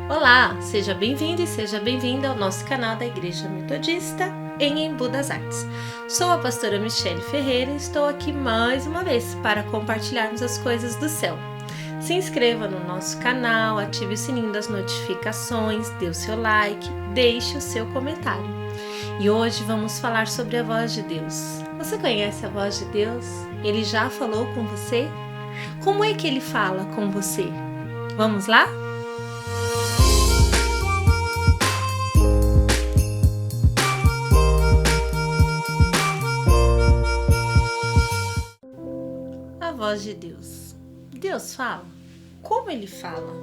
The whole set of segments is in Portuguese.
Olá, seja bem-vindo e seja bem-vinda ao nosso canal da Igreja Metodista em Embu das Artes. Sou a pastora Michele Ferreira e estou aqui mais uma vez para compartilharmos as coisas do céu. Se inscreva no nosso canal, ative o sininho das notificações, dê o seu like, deixe o seu comentário. E hoje vamos falar sobre a voz de Deus. Você conhece a voz de Deus? Ele já falou com você? Como é que ele fala com você? Vamos lá? A voz de Deus. Deus fala? Como ele fala?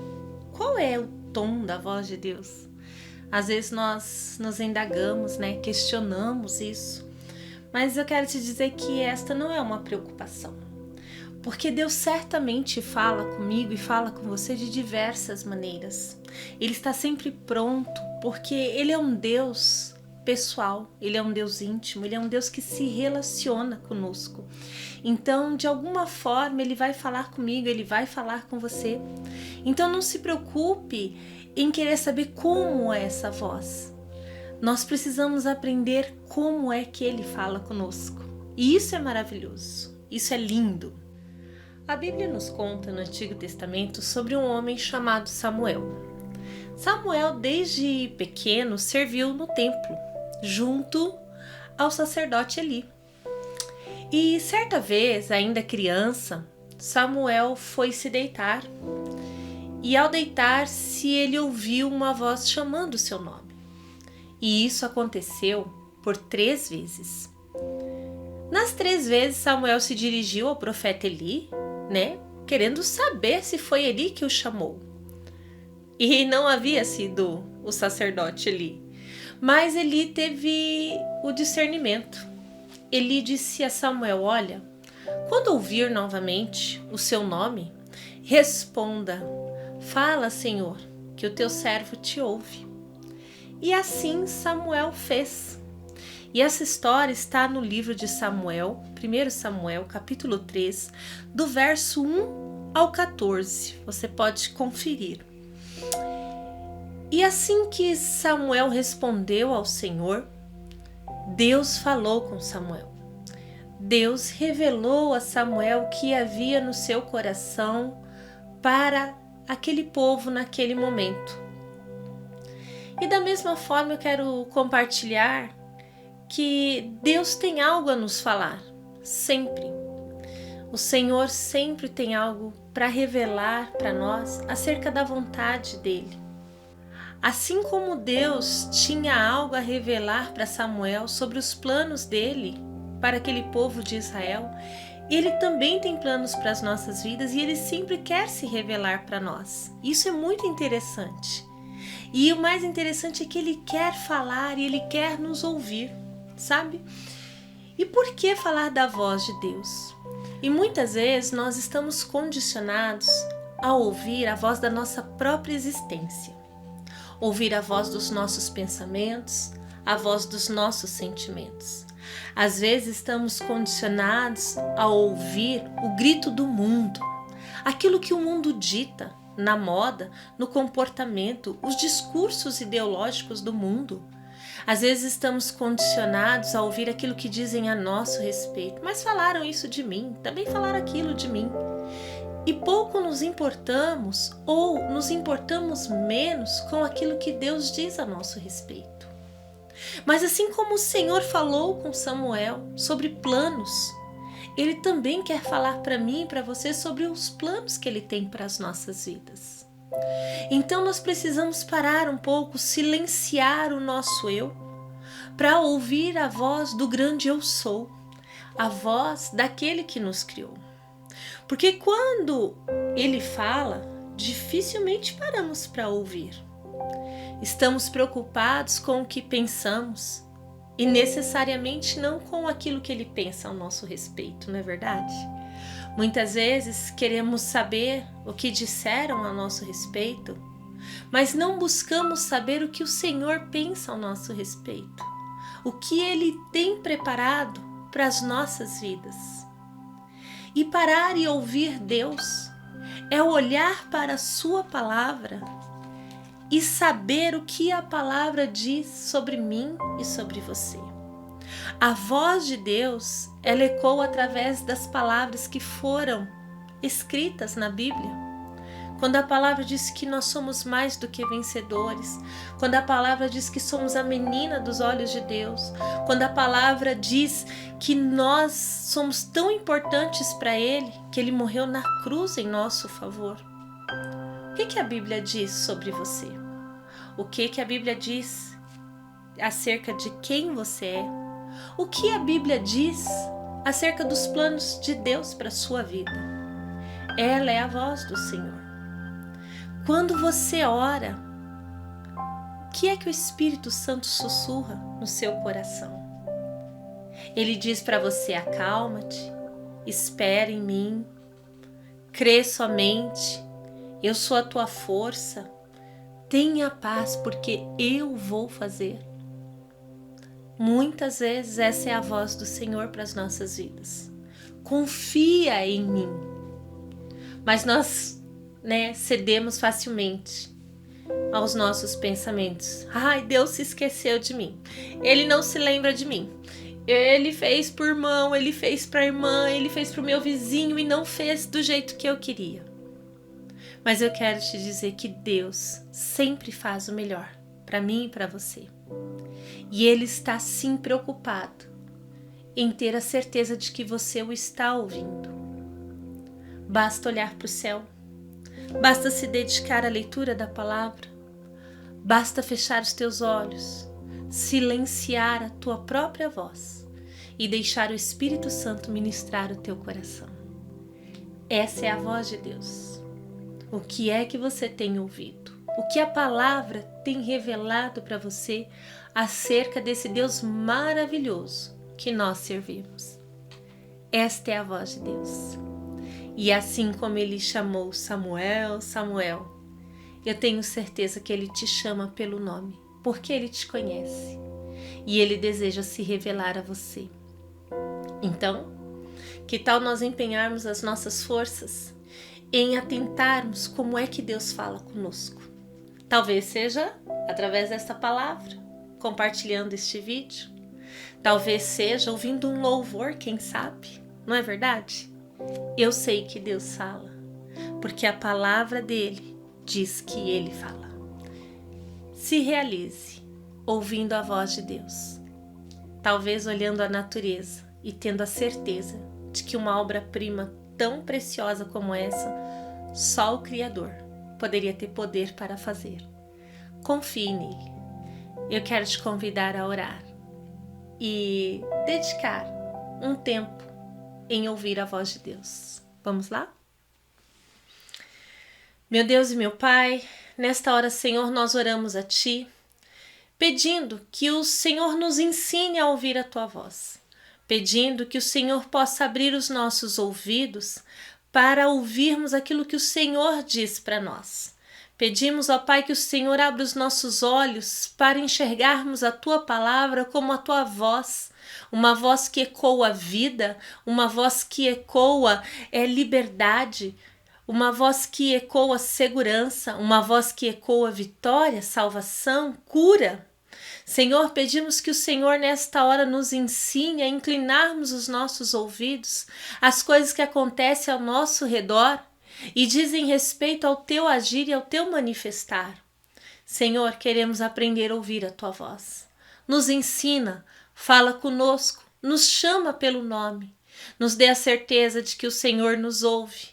Qual é o tom da voz de Deus? Às vezes nós nos indagamos, questionamos isso, mas eu quero te dizer que esta não é uma preocupação, porque Deus certamente fala comigo e fala com você de diversas maneiras. Ele está sempre pronto, porque Ele é um Deus pessoal, Ele é um Deus íntimo, Ele é um Deus que se relaciona conosco. Então, de alguma forma, Ele vai falar comigo, Ele vai falar com você. Então, não se preocupe em querer saber como é essa voz. Nós precisamos aprender como é que Ele fala conosco. E isso é maravilhoso, isso é lindo. A Bíblia nos conta no Antigo Testamento sobre um homem chamado Samuel. Samuel, desde pequeno, serviu no templo, junto ao sacerdote Eli. E certa vez, ainda criança, Samuel foi se deitar. E ao deitar-se, ele ouviu uma voz chamando o seu nome. E isso aconteceu por 3 vezes. Nas 3 vezes, Samuel se dirigiu ao profeta Eli, querendo saber se foi Eli que o chamou. E não havia sido o sacerdote Eli, mas Eli teve o discernimento. Eli disse a Samuel: olha, quando ouvir novamente o seu nome, responda: fala, Senhor, que o teu servo te ouve. E assim Samuel fez. E essa história está no livro de Samuel, 1 Samuel, capítulo 3, do verso 1 ao 14. Você pode conferir. E assim que Samuel respondeu ao Senhor, Deus falou com Samuel. Deus revelou a Samuel o que havia no seu coração para aquele povo naquele momento. E da mesma forma eu quero compartilhar que Deus tem algo a nos falar, sempre. O Senhor sempre tem algo para revelar para nós acerca da vontade dEle. Assim como Deus tinha algo a revelar para Samuel sobre os planos dele para aquele povo de Israel, Ele também tem planos para as nossas vidas e Ele sempre quer se revelar para nós. Isso é muito interessante. E o mais interessante é que Ele quer falar e Ele quer nos ouvir, sabe? E por que falar da voz de Deus? E muitas vezes nós estamos condicionados a ouvir a voz da nossa própria existência. Ouvir a voz dos nossos pensamentos, a voz dos nossos sentimentos. Às vezes estamos condicionados a ouvir o grito do mundo, aquilo que o mundo dita na moda, no comportamento, os discursos ideológicos do mundo. Às vezes estamos condicionados a ouvir aquilo que dizem a nosso respeito. Mas falaram isso de mim, também falaram aquilo de mim. E pouco nos importamos ou nos importamos menos com aquilo que Deus diz a nosso respeito. Mas assim como o Senhor falou com Samuel sobre planos, Ele também quer falar para mim e para você sobre os planos que Ele tem para as nossas vidas. Então nós precisamos parar um pouco, silenciar o nosso eu, para ouvir a voz do grande eu sou, a voz daquele que nos criou. Porque quando Ele fala, dificilmente paramos para ouvir. Estamos preocupados com o que pensamos e necessariamente não com aquilo que Ele pensa ao nosso respeito, não é verdade? Muitas vezes queremos saber o que disseram a nosso respeito, mas não buscamos saber o que o Senhor pensa ao nosso respeito, o que Ele tem preparado para as nossas vidas. E parar e ouvir Deus é olhar para a sua palavra e saber o que a palavra diz sobre mim e sobre você. A voz de Deus, ela ecoa através das palavras que foram escritas na Bíblia. Quando a palavra diz que nós somos mais do que vencedores, quando a palavra diz que somos a menina dos olhos de Deus, quando a palavra diz que nós somos tão importantes para Ele, que Ele morreu na cruz em nosso favor. O que a Bíblia diz sobre você? O que a Bíblia diz acerca de quem você é? O que a Bíblia diz acerca dos planos de Deus para a sua vida? Ela é a voz do Senhor. Quando você ora, o que é que o Espírito Santo sussurra no seu coração? Ele diz para você: acalma-te, espera em mim, crê somente, eu sou a tua força, tenha paz porque eu vou fazer. Muitas vezes essa é a voz do Senhor para as nossas vidas. Confia em mim. Mas nós cedemos facilmente aos nossos pensamentos. Ai, Deus se esqueceu de mim. Ele não se lembra de mim. Ele fez por irmão, ele fez para a irmã, ele fez para o meu vizinho e não fez do jeito que eu queria. Mas eu quero te dizer que Deus sempre faz o melhor para mim e para você. E Ele está sim preocupado em ter a certeza de que você o está ouvindo. Basta olhar para o céu. Basta se dedicar à leitura da palavra. Basta fechar os teus olhos, silenciar a tua própria voz e deixar o Espírito Santo ministrar o teu coração. Essa é a voz de Deus. O que é que você tem ouvido? O que a palavra tem revelado para você acerca desse Deus maravilhoso que nós servimos? Esta é a voz de Deus. E assim como Ele chamou Samuel, Samuel, eu tenho certeza que Ele te chama pelo nome, porque Ele te conhece e Ele deseja se revelar a você. Então, que tal nós empenharmos as nossas forças em atentarmos como é que Deus fala conosco? Talvez seja através desta palavra, compartilhando este vídeo. Talvez seja ouvindo um louvor, quem sabe, não é verdade? Eu sei que Deus fala, porque a palavra dele diz que ele fala. Se realize ouvindo a voz de Deus, talvez olhando a natureza e tendo a certeza de que uma obra-prima tão preciosa como essa, só o Criador poderia ter poder para fazer. Confie nele. Eu quero te convidar a orar e dedicar um tempo em ouvir a voz de Deus. Vamos lá? Meu Deus e meu Pai, nesta hora, Senhor, nós oramos a Ti, pedindo que o Senhor nos ensine a ouvir a Tua voz, pedindo que o Senhor possa abrir os nossos ouvidos para ouvirmos aquilo que o Senhor diz para nós. Pedimos, ó Pai, que o Senhor abra os nossos olhos para enxergarmos a Tua palavra como a Tua voz, uma voz que ecoa vida, uma voz que ecoa liberdade, uma voz que ecoa segurança, uma voz que ecoa vitória, salvação, cura. Senhor, pedimos que o Senhor nesta hora nos ensine a inclinarmos os nossos ouvidos às coisas que acontecem ao nosso redor e dizem respeito ao Teu agir e ao Teu manifestar. Senhor, queremos aprender a ouvir a Tua voz. Nos ensina, fala conosco, nos chama pelo nome, nos dê a certeza de que o Senhor nos ouve.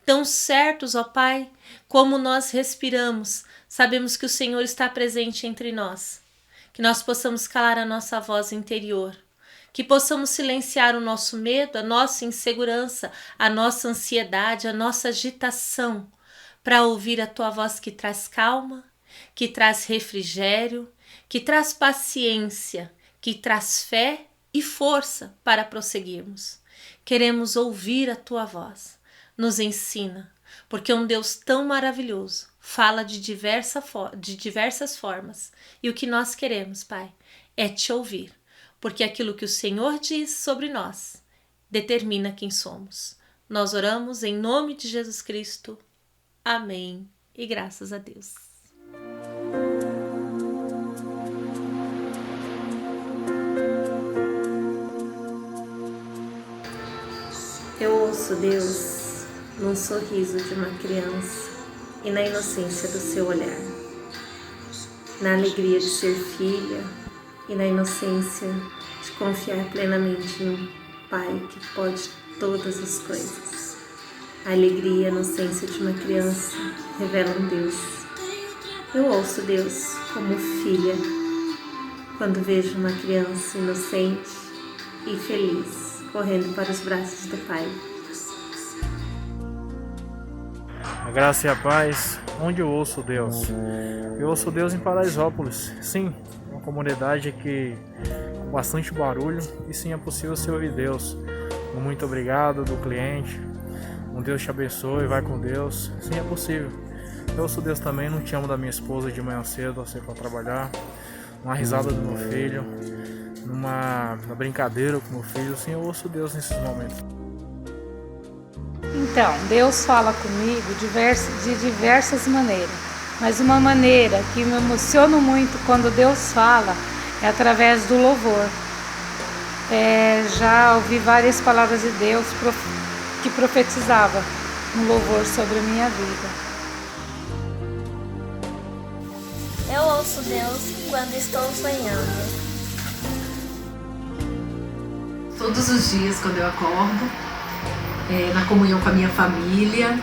Tão certos, ó Pai, como nós respiramos, sabemos que o Senhor está presente entre nós. Que nós possamos calar a nossa voz interior, que possamos silenciar o nosso medo, a nossa insegurança, a nossa ansiedade, a nossa agitação, para ouvir a Tua voz que traz calma, que traz refrigério, que traz paciência, que traz fé e força para prosseguirmos. Queremos ouvir a Tua voz. Nos ensina, porque um Deus tão maravilhoso fala de diversas formas. E o que nós queremos, Pai, é Te ouvir, porque aquilo que o Senhor diz sobre nós determina quem somos. Nós oramos em nome de Jesus Cristo. Amém. E graças a Deus. ouço Deus num sorriso de uma criança e na inocência do seu olhar, na alegria de ser filha e na inocência de confiar plenamente em um Pai que pode todas as coisas. A alegria e a inocência de uma criança revelam Deus. Eu ouço Deus como filha quando vejo uma criança inocente e feliz correndo para os braços do Pai. A graça e a paz, onde eu ouço Deus? Eu ouço Deus em Paraisópolis, sim, uma comunidade que com bastante barulho e sim é possível se ouvir Deus. Um muito obrigado do cliente, um Deus te abençoe, vai com Deus, sim é possível. Eu ouço Deus também no te amo da minha esposa de manhã cedo, você para trabalhar, uma risada do meu filho, numa brincadeira com meu filho, sim eu ouço Deus nesses momentos. Então, Deus fala comigo de diversas maneiras, mas uma maneira que me emociona muito quando Deus fala é através do louvor. Já ouvi várias palavras de Deus que profetizava no louvor sobre a minha vida. Eu ouço Deus quando estou sonhando. Todos os dias quando eu acordo, na comunhão com a minha família,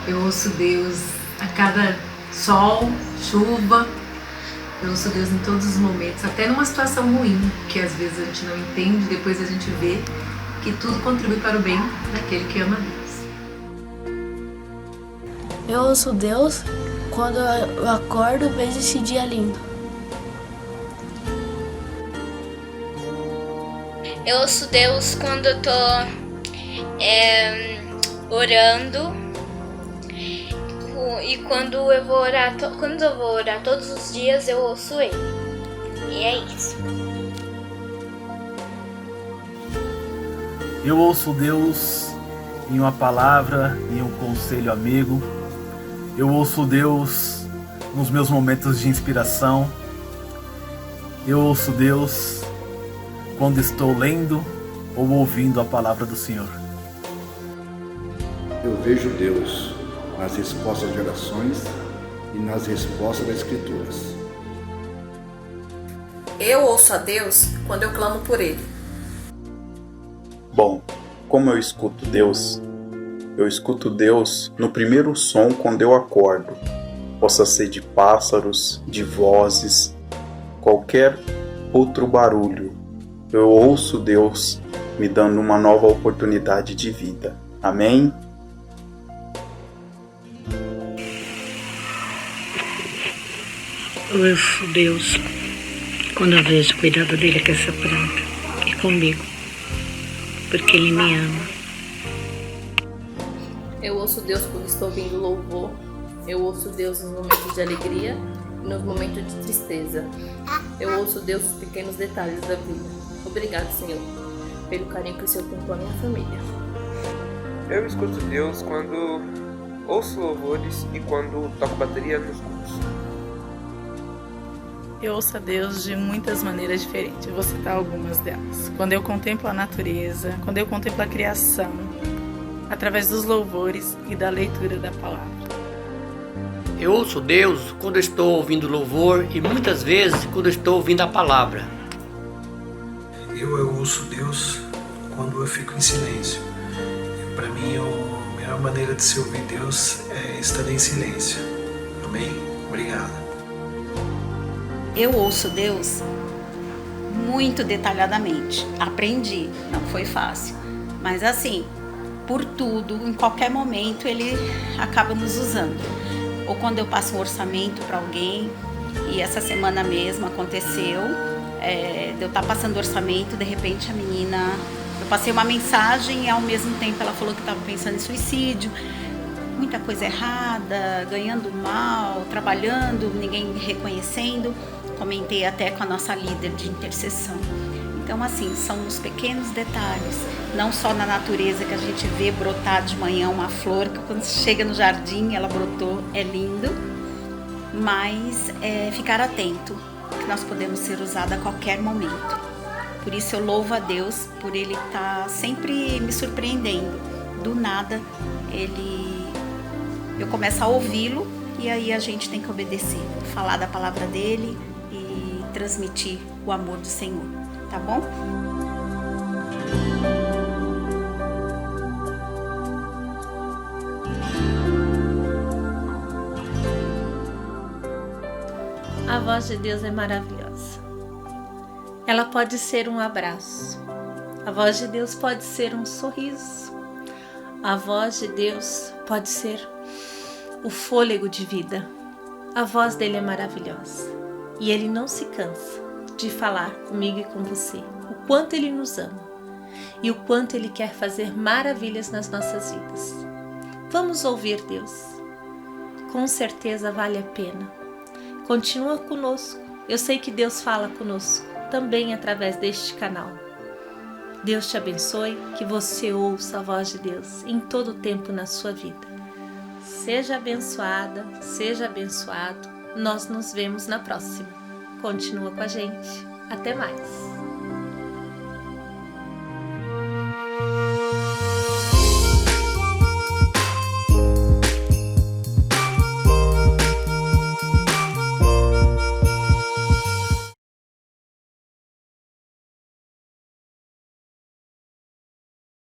eu ouço Deus a cada sol, chuva, eu ouço Deus em todos os momentos, até numa situação ruim, que às vezes a gente não entende, depois a gente vê que tudo contribui para o bem daquele que ama Deus. Eu ouço Deus quando eu acordo, vejo esse dia lindo. Eu ouço Deus quando eu tô orando e quando eu vou orar todos os dias eu ouço Ele. E é isso. Eu ouço Deus em uma palavra, em um conselho amigo. Eu ouço Deus nos meus momentos de inspiração. Eu ouço Deus quando estou lendo ou ouvindo a palavra do Senhor. Eu vejo Deus nas respostas de orações e nas respostas das Escrituras. Eu ouço a Deus quando eu clamo por Ele. Bom, como eu escuto Deus? Eu escuto Deus no primeiro som quando eu acordo. Possa ser de pássaros, de vozes, qualquer outro barulho. Eu ouço Deus me dando uma nova oportunidade de vida. Amém? Eu ouço Deus quando eu vejo o cuidado dele com essa planta e comigo, porque ele me ama. Eu ouço Deus quando estou ouvindo louvor. Eu ouço Deus nos momentos de alegria e nos momentos de tristeza. Eu ouço Deus nos pequenos detalhes da vida. Obrigado, Senhor, pelo carinho que o Senhor tem com a minha família. Eu escuto Deus quando ouço louvores e quando toco bateria nos cultos. Eu ouço a Deus de muitas maneiras diferentes, eu vou citar algumas delas. Quando eu contemplo a natureza, quando eu contemplo a criação, através dos louvores e da leitura da palavra. Eu ouço Deus quando eu estou ouvindo louvor e muitas vezes quando eu estou ouvindo a palavra. Eu ouço Deus quando eu fico em silêncio. Para mim, a melhor maneira de se ouvir Deus é estar em silêncio. Amém? Obrigado. Eu ouço Deus muito detalhadamente. Aprendi, não foi fácil. Mas assim, por tudo, em qualquer momento, Ele acaba nos usando. Ou quando eu passo um orçamento para alguém, e essa semana mesmo aconteceu, de eu estar passando orçamento, de repente a menina, eu passei uma mensagem e ao mesmo tempo ela falou que estava pensando em suicídio, muita coisa errada, ganhando mal, trabalhando, ninguém reconhecendo. Comentei até com a nossa líder de intercessão. Então assim, são nos pequenos detalhes, não só na natureza que a gente vê brotar de manhã uma flor, que quando chega no jardim ela brotou, é lindo, mas ficar atento, que nós podemos ser usados a qualquer momento. Por isso eu louvo a Deus por Ele estar sempre me surpreendendo do nada eu começo a ouvi-lo e aí a gente tem que obedecer, falar da palavra dele e transmitir o amor do Senhor, tá bom? A voz de Deus é maravilhosa. Ela pode ser um abraço. A voz de Deus pode ser um sorriso. A voz de Deus pode ser o fôlego de vida. A voz dele é maravilhosa. E ele não se cansa de falar comigo e com você o quanto ele nos ama e o quanto ele quer fazer maravilhas nas nossas vidas. Vamos ouvir Deus. Com certeza vale a pena. Continua conosco. Eu sei que Deus fala conosco também através deste canal. Deus te abençoe, que você ouça a voz de Deus em todo o tempo na sua vida. Seja abençoada, seja abençoado. Nós nos vemos na próxima. Continua com a gente. Até mais.